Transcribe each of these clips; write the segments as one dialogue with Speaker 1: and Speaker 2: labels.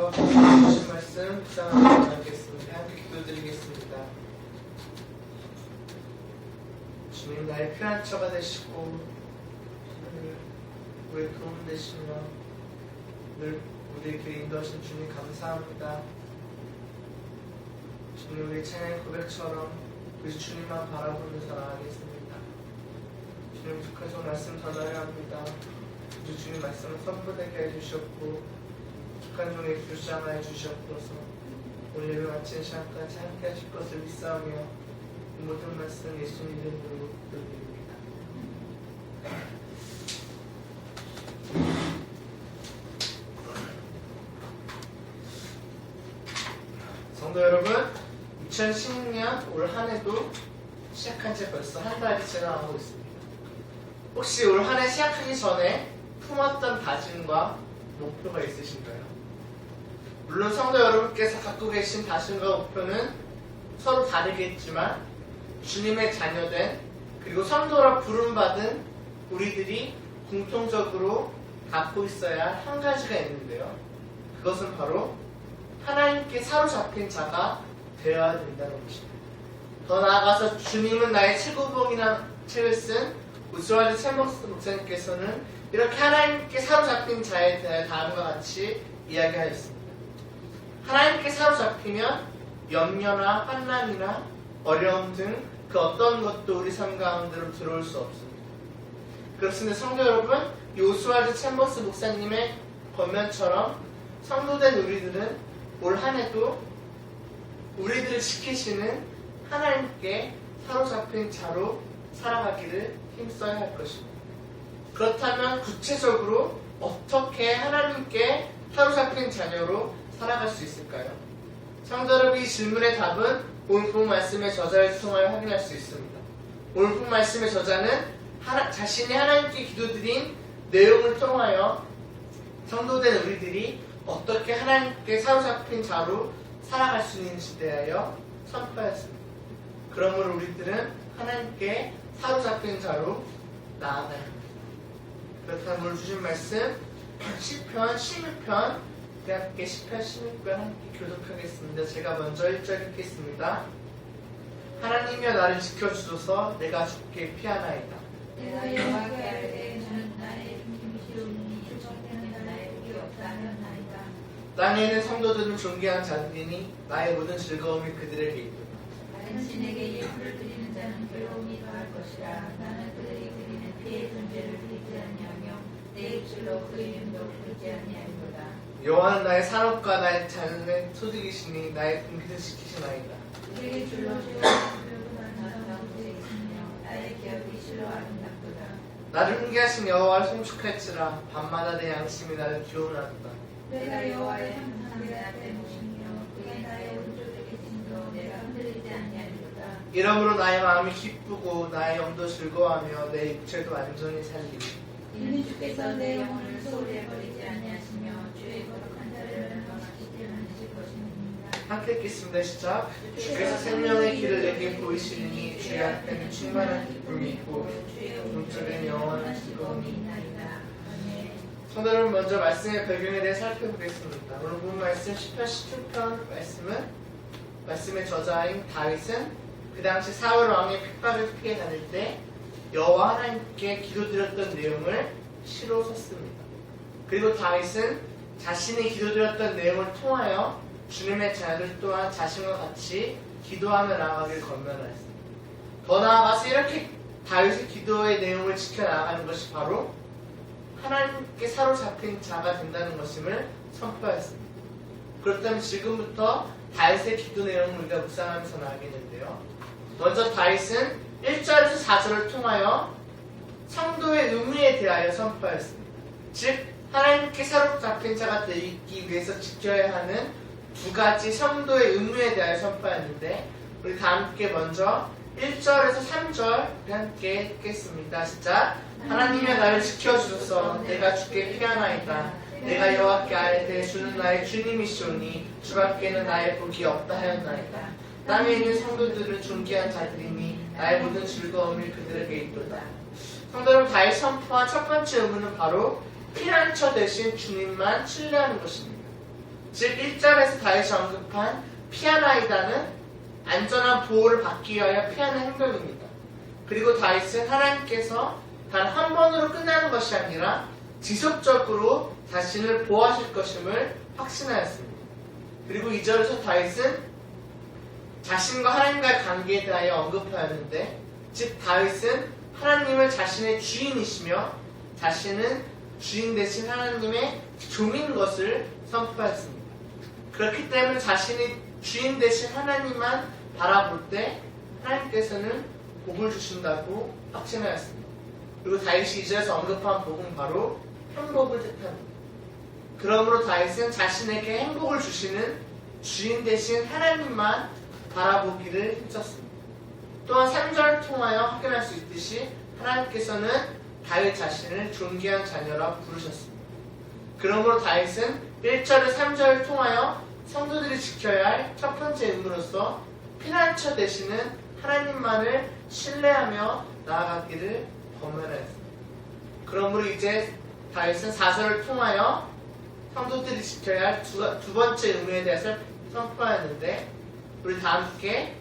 Speaker 1: 앞에서 주신 말씀 묵상하도록 하겠습니다. 함께 기도드리겠습니다. 주님, 나의 피난처가 되시고 우리의 도움 되시며 늘 우리에게 인도하신 주님 감사합니다. 주님, 우리 찬양의 고백처럼 우리 주님만 바라보면서 나아가겠습니다. 주님, 북한성 말씀 전하려 합니다. 우리 주님 말씀을 선포되게 해주셨고 북한종의 교장하여 주셨고서 오늘을 마친 시간까지 함께 하실 것을 믿사오며 모든 말씀 예수님 이름으로 기도드립니다. 성도 여러분, 2016년 올 한 해도 시작한 지 벌써 한 달이 지나가고 있습니다. 혹시 올 한 해 시작하기 전에 품었던 다짐과 목표가 있으신가요? 물론 성도 여러분께서 갖고 계신 다짐과 목표는 서로 다르겠지만 주님의 자녀된 그리고 성도라 부름받은 우리들이 공통적으로 갖고 있어야 할 한 가지가 있는데요. 그것은 바로 하나님께 사로잡힌 자가 되어야 된다는 것입니다. 더 나아가서 주님은 나의 최고봉이라는 책을 쓴 우스왈드 챔버스 목사님께서는 이렇게 하나님께 사로잡힌 자에 대해 다음과 같이 이야기하였습니다. 하나님께 사로잡히면 염려나 환난이나 어려움 등 그 어떤 것도 우리 삶 가운데로 들어올 수 없습니다. 그렇습니다. 성도 여러분, 이 우스왈드 챔버스 목사님의 권면처럼 성도된 우리들은 올 한 해도 우리들을 지키시는 하나님께 사로잡힌 자로 살아가기를 힘써야 할 것입니다. 그렇다면 구체적으로 어떻게 하나님께 사로잡힌 자녀로 살아갈 수 있을까요? 성도 여러분, 이 질문의 답은 오늘 본 말씀의 저자를 통하여 확인할 수 있습니다. 오늘 본 말씀의 저자는 자신이 하나님께 기도드린 내용을 통하여 성도된 우리들이 어떻게 하나님께 사로잡힌 자로 살아갈 수 있는지 대하여 선포하였습니다. 그러므로 우리들은 하나님께 사로잡힌 자로 나아가야 합니다. 그렇다면 오늘 주신 말씀 시편 16편 함께 시편 16편 함께 교독하겠습니다. 제가 먼저 1절 읽겠습니다. 하나님이여 나를 지켜주소서. 내가 주께 피하나이다.
Speaker 2: 내가 여호와께 알되 저는 나의 힘이시오니 일종되는 나의 복이 없다 하였나이다.
Speaker 1: 땅에 있는 성도들은 존귀한 자들이니 나의 모든 즐거움이 그들에게 있도다.
Speaker 2: 다른 신에게 예물을 드리는 자는 괴로움이 더할 것이라. 나는 그들이 드리는 피의 존재를 드리지 아니하며 내 입술로 그 이름도 부르지 아니하리로다.
Speaker 1: 여호와는 나의 산업과 나의 자녀의 소득이시니 나의 분깃을 지키시나이다.
Speaker 2: 그의 줄로 주요한 가운데 있으며 나의 기업이 실로 아름답도다.
Speaker 1: 나를 훈계하신 여호와를 송축할지라. 밤마다 내 양심이 나를 기원하도다.
Speaker 2: 내가 여호와의 항상 내 앞에 모시며 그의 나의 오른쪽에 계심도 내가 흔들리지 아니하리로다.
Speaker 1: 이러므로 나의 마음이 기쁘고 나의 영도 즐거워하며 내 육체도 완전히 살리니
Speaker 2: 이는 주께서 내 영혼을 소홀히 버리지 아니하시며 주의 거룩한 자를 영원하시지 않으실 것입니다.
Speaker 1: 함께 읽겠습니다. 시작. 주께서 생명의 길을 내게 보이시니 주의 앞에는 충만한 기쁨이 있고
Speaker 2: 주의
Speaker 1: 오른쪽에는 영원한 즐거움이
Speaker 2: 있나이다. 아멘.
Speaker 1: 성도 여러분, 먼저 말씀의 배경에 대해 살펴보겠습니다. 오늘 본 말씀 10편 17편 말씀은 말씀의 저자인 다윗은 그 당시 사울 왕의 핍박을 피해 다닐 때 여호와 하나님께 기도드렸던 내용을 시로 썼습니다. 그리고 다윗은 자신이 기도드렸던 내용을 통하여 주님의 자녀들 또한 자신과 같이 기도하며 나아가길 권면하였습니다. 더 나아가서 이렇게 다윗의 기도의 내용을 지켜나가는 것이 바로 하나님께 사로잡힌 자가 된다는 것임을 선포하였습니다. 그렇다면 지금부터 다윗의 기도 내용을 우리가 묵상하면서 나가겠는데요. 먼저 다윗은 1절에서 4절을 통하여 성도의 의무에 대하여 선포하였습니다. 즉 하나님께 사로잡힌 자가 되기 위해서 지켜야 하는 두 가지 성도의 의무에 대하여 선포하였는데 우리 다 함께 먼저 1절에서 3절 함께 읽겠습니다. 시작. 하나님의 나를 지켜주소서. 내가 주께 피하나이다. 내가 여호와께 알되 주는 나의 주님이시오니 주밖에는 나의 복이 없다 하였나이다. 땅에 있는 성도들은 존귀한 자들이니 나의 모든 즐거움이 그들에게 있도다. 성도 여러분, 다윗 선포한 첫 번째 의무는 바로 피난처 대신 주님만 신뢰하는 것입니다. 즉 1절에서 다윗이 언급한 피하나이다는 안전한 보호를 받기 위하여 피하는 행동입니다. 그리고 다윗은 하나님께서 단 한 번으로 끝나는 것이 아니라 지속적으로 자신을 보호하실 것임을 확신하였습니다. 그리고 2절에서 다윗은 자신과 하나님과의 관계에 대하여 언급하였는데, 즉 다윗은 하나님을 자신의 주인이시며 자신은 주인 대신 하나님의 종인 것을 선포하였습니다. 그렇기 때문에 자신이 주인 대신 하나님만 바라볼 때 하나님께서는 복을 주신다고 확신하였습니다. 그리고 다윗이 2절에서 언급한 복은 바로 행복을 뜻합니다. 그러므로 다윗은 자신에게 행복을 주시는 주인 대신 하나님만 바라보기를 힘썼습니다. 또한 3절을 통하여 확인할 수 있듯이 하나님께서는 다윗 자신을 존귀한 자녀라 부르셨습니다. 그러므로 다윗은 1절에 3절을 통하여 성도들이 지켜야 할 첫 번째 의무로서 피난처 되시는 하나님만을 신뢰하며 나아가기를 권면하였습니다. 그러므로 이제 다윗은 4절을 통하여 성도들이 지켜야 할 두 번째 의무에 대해서 선포하였는데, 우리 다 함께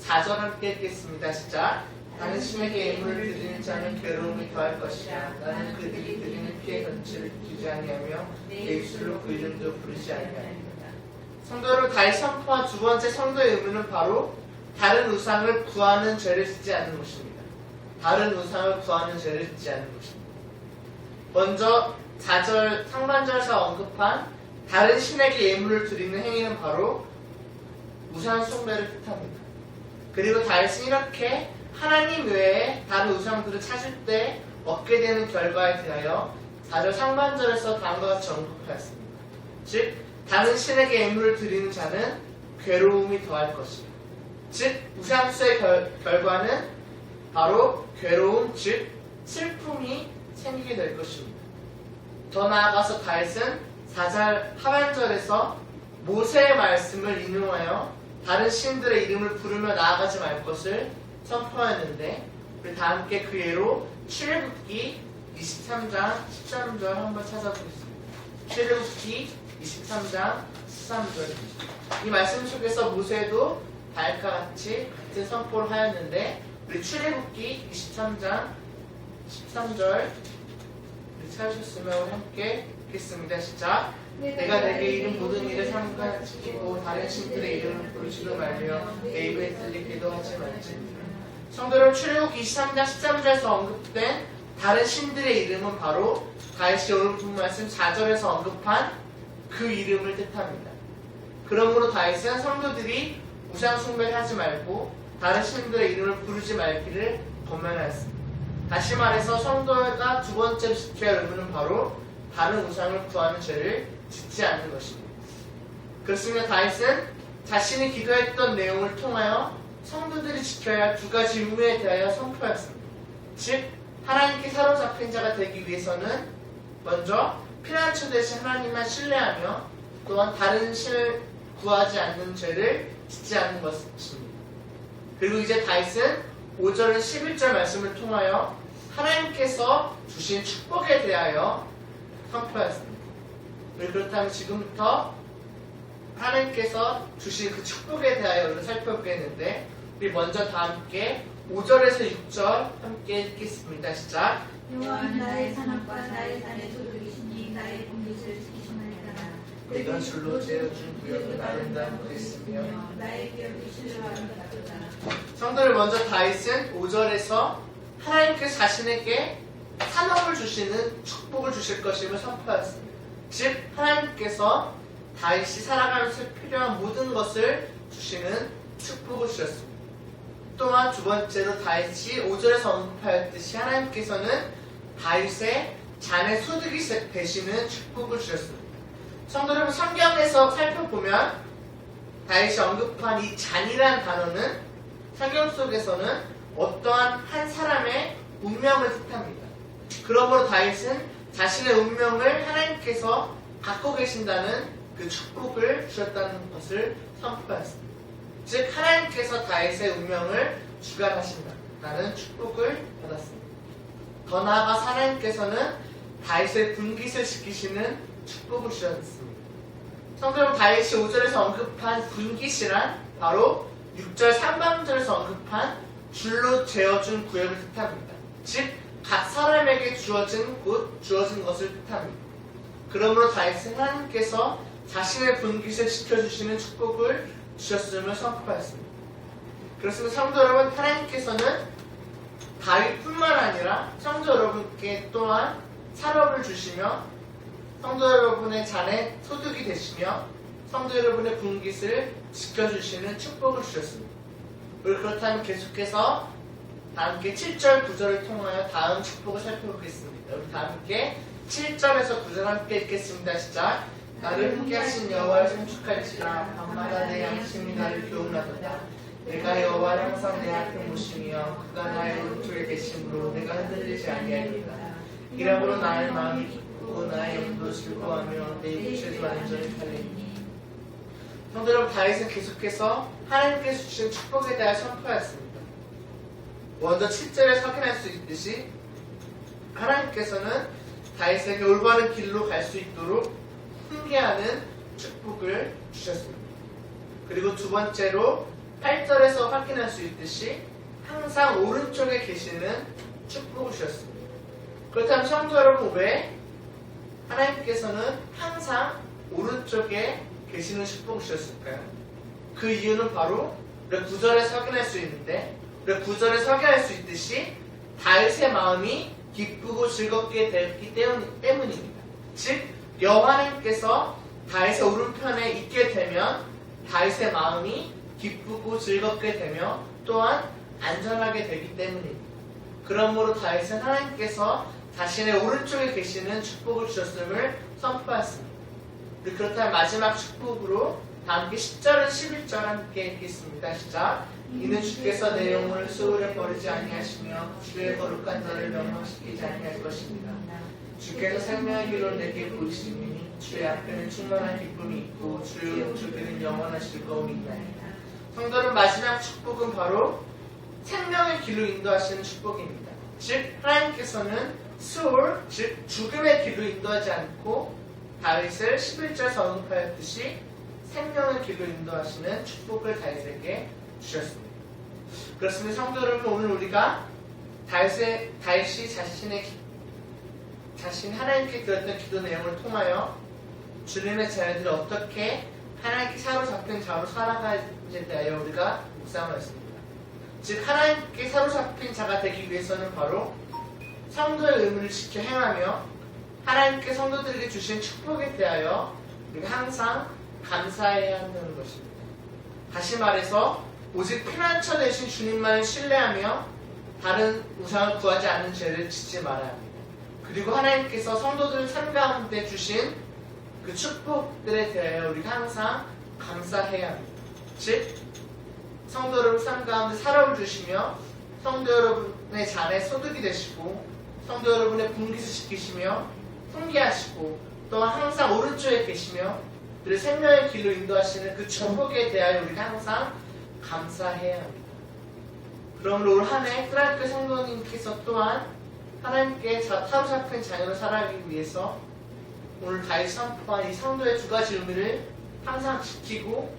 Speaker 1: 4절 함께 읽겠습니다. 시작. 나는 신에게 예물을 드리는 자는 괴로움이 더할 것이라. 나는 그들이 드리는 피의 견치를 주지 아니하며 내 입술로 그 이름도 부르지 아니하리라. 성도 여러분, 다윗 선포한 두 번째 성도의 의무는 바로 다른 우상을 구하는 죄를 짓지 않는 것입니다. 다른 우상을 구하는 죄를 짓지 않는 것입니다. 먼저 4절 상반절에서 언급한 다른 신에게 예물을 드리는 행위는 바로 우상 숭배를 뜻합니다. 그리고 다윗은 이렇게 하나님 외에 다른 우상들을 찾을 때 얻게 되는 결과에 대하여 4절 상반절에서 다음과 같이 언급하였습니다. 즉 다른 신에게 예물을 드리는 자는 괴로움이 더할 것이다. 즉 우상수의 결과는 바로 괴로움, 즉 슬픔이 생기게 될 것입니다. 더 나아가서 다윗은 4절 하반절에서 모세의 말씀을 인용하여 다른 신들의 이름을 부르며 나아가지 말 것을 선포하였는데, 우리 다 함께 그 예로 출애굽기 23장 13절 한번 찾아보겠습니다. 출애굽기 23장 13절. 이 말씀 속에서 모세도 다윗과 같이 같은 선포를 하였는데, 우리 출애굽기 23장 13절 찾으셨으면 우리 함께 읽겠습니다. 시작. 내가 내게 이른 모든 일을 상관지키고 다른 신들의 이름을 부르지도 말며 내 입에 들리기도 하지 말지. 성도 여러분, 출애굽기 23장 13절에서 언급된 다른 신들의 이름은 바로 다윗이 오늘 본 말씀 4절에서 언급한 그 이름을 뜻합니다. 그러므로 다윗은 성도들이 우상 숭배를 하지 말고 다른 신들의 이름을 부르지 말기를 권면하였습니다. 다시 말해서 성도가 두 번째로 지켜야 할 의무는 바로 다른 우상을 구하는 죄를 짓지 않는 것입니다. 그렇습니다. 다윗은 자신이 기도했던 내용을 통하여 성도들이 지켜야 할 두 가지 의무에 대하여 선포했습니다. 즉 하나님께 사로잡힌 자가 되기 위해서는 먼저 피난처 되신 하나님만 신뢰하며 또한 다른 신을 구하지 않는 죄를 짓지 않는 것입니다. 그리고 이제 다윗은 5절은 11절 말씀을 통하여 하나님께서 주신 축복에 대하여 선포했습니다. 그렇다면 지금부터 하나님께서 주신 그 축복에 대하여 우리가 살펴보겠는데, 우리 먼저 다 함께 5절에서 6절 함께 읽겠습니다. 시작.
Speaker 2: 여호와는 나의 산업과 나의 산의 소득이시니 나의 공깃을 지키시나이다.
Speaker 1: 내가 줄로 재어준 구역은 아름다운 것이으며
Speaker 2: 나의 기업이 신뢰와 아름답도다.
Speaker 1: 성도를 먼저 다윗은 5절에서 하나님께서 자신에게 산업을 주시는 축복을 주실 것임을 선포하였습니다. 즉 하나님께서 다윗이 살아가면서 필요한 모든 것을 주시는 축복을 주셨습니다. 또한 두 번째로 다윗이 5절에서 언급하였듯이 하나님께서는 다윗의 잔의 소득이 되시는 축복을 주셨습니다. 성도 여러분, 성경에서 살펴보면 다윗이 언급한 이 잔이라는 단어는 성경 속에서는 어떠한 한 사람의 운명을 뜻합니다. 그러므로 다윗은 자신의 운명을 하나님께서 갖고 계신다는 그 축복을 주셨다는 것을 선포하였습니다. 즉 하나님께서 다윗의 운명을 주관하신다는 축복을 받았습니다. 더 나아가서 하나님께서는 다윗의 분깃을 지키시는 축복을 주셨습니다. 성도 여러분, 다윗이 5절에서 언급한 분깃이란 바로 6절 상반절에서 언급한 줄로 재어준 구역을 뜻합니다. 즉, 각 사람에게 주어진 곳, 주어진 것을 뜻합니다. 그러므로 다윗은 하나님께서 자신의 분깃을 지켜주시는 축복을 주셨음을 선포하였습니다. 그렇습니다. 성도 여러분, 하나님께서는 다윗뿐만 아니라 성도 여러분께 또한 산업을 주시며 성도 여러분의 잔에 소득이 되시며 성도 여러분의 분깃을 지켜주시는 축복을 주셨습니다. 우리 그렇다면 계속해서 다 함께 7절 9절을 통하여 다음 축복을 살펴보겠습니다. 우리 다 함께 7절에서 9절 함께 읽겠습니다. 시작. 나를 함께 하신 여호와를 송축할지라 밤마다 내 양심이 나를 교훈하도다. 내가 여호와를 항상 내 앞에 모시며 그가 나의 오른쪽에 계심으로 내가 흔들리지 아니하리로다. 이러므로 나의 마음이 기쁘고 나의 영도 즐거워하며 내 육체도 완전히 달리니. 성도 여러분, 다윗은 계속해서 하나님께서 주신 축복에 대하여 선포하였습니다. 먼저 7절에 확인할 수 있듯이 하나님께서는 다윗에게 올바른 길로 갈 수 있도록 훈계하는 축복을 주셨습니다. 그리고 두 번째로 8절에서 확인할 수 있듯이 항상 오른쪽에 계시는 축복을 주셨습니다. 그렇다면 성도 여러분, 왜 하나님께서는 항상 오른쪽에 계시는 축복을 주셨을까요? 그 이유는 바로 우리가 9절에서 확인할 수 있는데, 우리가 9절에서 확인할 수 있듯이 다윗의 마음이 기쁘고 즐겁게 되었기 때문입니다. 즉, 여호와님께서 다윗의 오른편에 있게 되면 다윗의 마음이 기쁘고 즐겁게 되며 또한 안전하게 되기 때문입니다. 그러므로 다윗은 하나님께서 자신의 오른쪽에 계시는 축복을 주셨음을 선포했습니다. 그렇다면 마지막 축복으로 다 함께 10절에서 11절 함께 읽겠습니다. 시작. 이는 주께서 내 영혼을 소홀에 버리지 아니하시며 주의 거룩한 너를 멸망시키지 아니할 것입니다. 주께서 생명의 길로 내게 보이시니 주의 앞에는 충만한 기쁨이 있고 주의 오른쪽에는 영원한 즐거움이 있나이다. 성도는 마지막 축복은 바로 생명의 길로 인도하시는 축복입니다. 즉, 하나님께서는 수월, 즉 죽음의 길로 인도하지 않고 다윗을 11절에서 언급하였듯이 생명의 길로 인도하시는 축복을 다윗에게 주셨습니다. 그렇습니다. 성도 여러분, 오늘 우리가 다윗이 자신이 하나님께 드렸던 기도 내용을 통하여 주님의 자녀들이 어떻게 하나님께 사로잡힌 자로 살아가는지에 대하여 우리가 묵상하였습니다. 즉, 하나님께 사로잡힌 자가 되기 위해서는 바로 성도의 의무를 지켜 행하며 하나님께 성도들에게 주신 축복에 대하여 우리가 항상 감사해야 한다는 것입니다. 다시 말해서 오직 피난처 되신 주님만을 신뢰하며 다른 우상을 구하지 않는 죄를 짓지 말아야 합니다. 그리고 하나님께서 성도들 삶 가운데 주신 그 축복들에 대하여 우리가 항상 감사해야 합니다. 즉, 성도 여러분 삶 가운데 살아을 주시며 성도 여러분의 잔에 소득이 되시고 성도 여러분의 분깃을 지키시며 훈계하시고 또한 항상 오른쪽에 계시며 그리고 생명의 길로 인도하시는 그 축복에 대하여 우리가 항상 감사해야 합니다. 그러므로 올 한 해 크라이크 성도님께서 또한 하나님께 사로잡힌 자녀로 살아가기 위해서 오늘 다윗이 선포한 이 성도의 두 가지 의미를 항상 지키고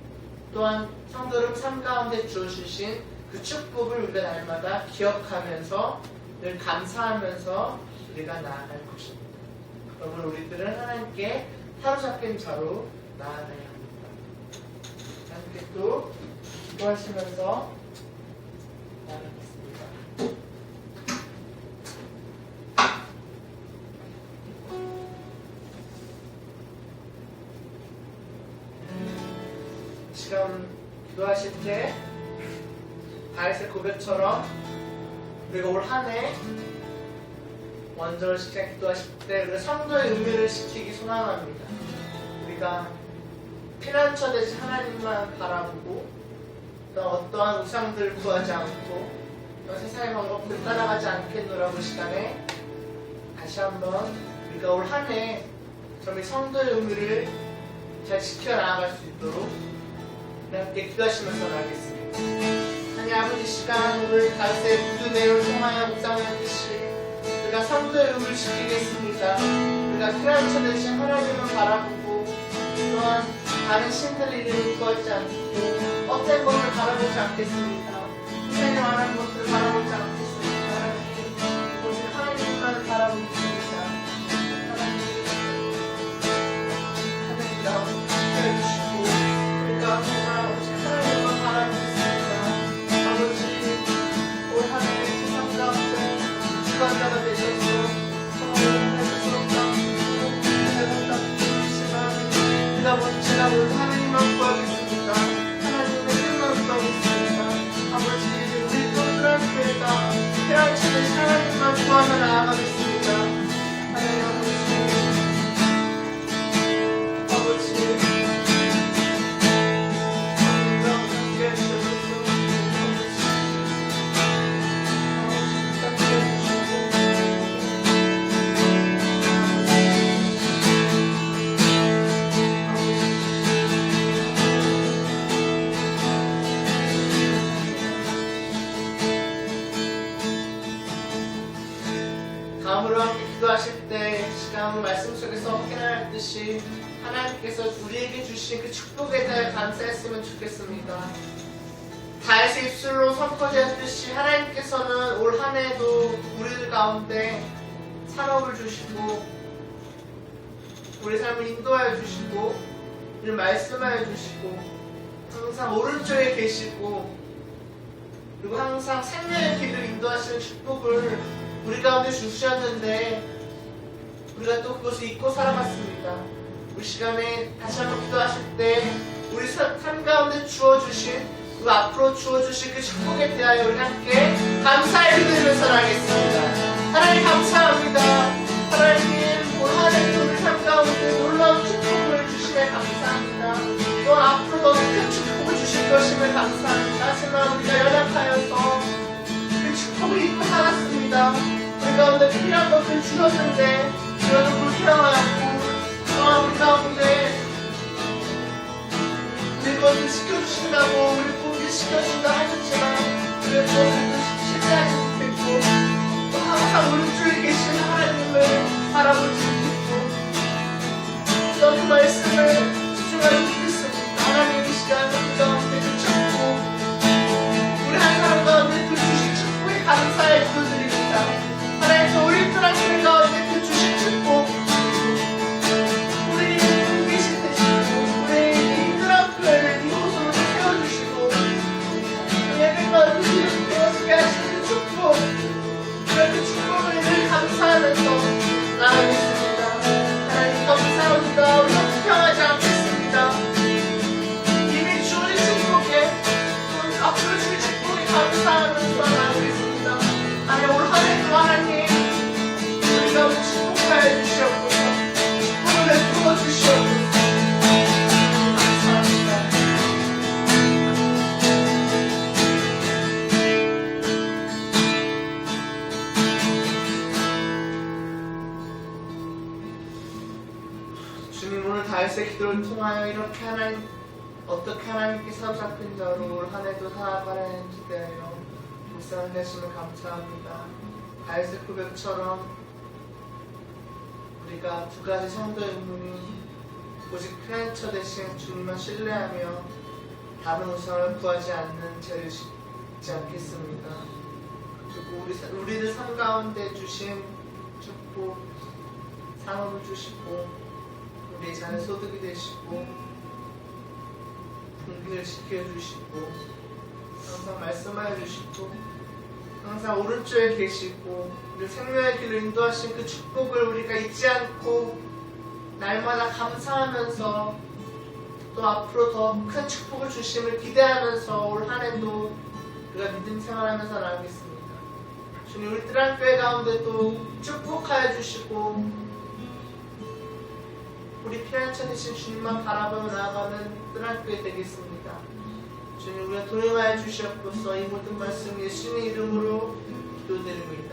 Speaker 1: 또한 성도를 삶 가운데 주어주신 그 축복을 우리가 날마다 기억하면서 늘 감사하면서 우리가 나아갈 것입니다. 그러므로 우리들은 하나님께 사로잡힌 자로 나아가야 합니다. 함께 또 기도하시면서 나아가겠습니다. 시간 기도하실 때 다윗의 고백처럼 우리가 올 한 해 원절을 시켜 기도하실 때 우리가 성도의 의미를 지키기 소망합니다. 우리가 피난처 되신 하나님만 바라보고 또 어떠한 우상들을 구하지 않고 또 세상의 방법을 따라가지 않겠노라고 시간에 다시 한번 우리가 올 한 해 좀 이 성도의 의미를 잘 지켜나갈 수 있도록 함께 기도하시면서 나가겠습니다. 하나님 아버지, 시간 오늘 다윗의 기도 내용을 통하여 묵상하듯이 우리가 성도의 의미를 지키겠습니다. 우리가 피난처 되신 하나님을 바라보고 또한 다른 신들 이름을 구하지 않고 헛된 것을 바라보지 않겠습니다. 세상에 말하는 것들을 바라보지 않겠습니다. 하나님, 오직 하나님만을 바라보겠습니다. 하나님 나를 지켜주시고 우리가 정말 오직 하나님만 바라보겠습니다. 아버지 올 하나님의 세상 가운데 주관자가 되셔서 정말 제가 모두 하나님만 구하겠습니다. 하나님의 뜻만 구하겠습니다. 아버지 우리 또들한 교회가 태어나시는 하나님만 구하며 나아가겠습니다. 하나님 아버지 우리가 함께 해주셔서 다음으로 함께 기도하실 때 시간 말씀 속에서 확인하였듯이 하나님께서 우리에게 주신 그 축복에 대해 감사했으면 좋겠습니다. 다윗의 입술로 선포되었듯이 하나님께서는 올 한 해도 우리들 가운데 산업을 주시고 우리 삶을 인도하여 주시고 우리를 말씀하여 주시고 항상 오른쪽에 계시고 그리고 항상 생명의 길을 인도하시는 축복을 우리 가운데 주셨는데 우리가 또 그것을 잊고 살아갔습니다. 우리 시간에 다시 한번 기도하실 때 우리 삶 가운데 주어주신 그리고 앞으로 주어주실 그 축복에 대하여 우리 함께 감사의 기도를 살아가겠습니다. 하나님 감사합니다. 하나님 올 한 해도 우리 삶 가운데 놀라운 축복을 주시며 감사합니다. 또 앞으로 더 큰 축복을 주실 것임을 감사합니다. 하지만 우리가 연약하여서 그 축복을 잊고 살았습니다. 우리 가운데 필요한 것을 주셨는데 우리가 불평하고 또한 우리 가운데 우리 것을 지켜주신다고 우리 포기시켜준다 하셨지만 우리가 그것을 실제하지 못했고 또 항상 오른쪽에 계신 하나님을 바라보지 못했고 또 그 말씀을 집중하지 못했습니다. 하나님 이 시간 우리 가운데 그 축복 우리 한 사람 가운데 그 주신 축복에 감사의 기도드립니다. 하나님 우리 또한 교회 가운데 그 주신 축복 우리 계신 되시고 우리 힘들한 교회를 이곳으로 세워주시고 예배 가운데 되어지게 하시는 그 축복 그 축복을 늘 감사하면서 나아가겠습니다. 하나님 감사합니다. 우리가 불평하지 않겠습니다. 이미 주어진 축복에 앞으로 주실 축복에 감사하면서 나아가겠습니다. 하나님 올 한 해도 하나님 우리가 축복하여 주시옵소서. 축복을 베풀어 주시옵소서. 감사합니다. 주님 오늘 다윗의 기도를 통하여 이렇게 하나님 어떻게 하나님께 사로잡힌 자로 올 한 해도 살아가는지 대하여 묵상을 내시면 감사합니다. 다윗의 고백처럼 우리가 두 가지 성도의 의문이 오직 피난처 대신 주님만 신뢰하며 다른 우상을 구하지 않는 죄를 짓지 않겠습니다. 그리고 우리들 삶 가운데 주신 축복 산업을 주시고 우리 자녀 소득이 되시고 분기를 지켜주시고 항상 말씀하여 주시고 항상 오른쪽에 계시고 우리 생명의 길을 인도하신 그 축복을 우리가 잊지 않고 날마다 감사하면서 또 앞으로 더 큰 축복을 주심을 기대하면서 올 한 해도 우리가 믿음 생활하면서 나가겠습니다. 주님 우리 뜨란교회 가운데도 축복하여 주시고 우리 피난처 되신 주님만 바라보며 나아가는 뜨란교회 되겠습니다. 주님 우리가 도움하여 주시옵소서. 이 모든 말씀 예수님의 이름으로 기도드립니다.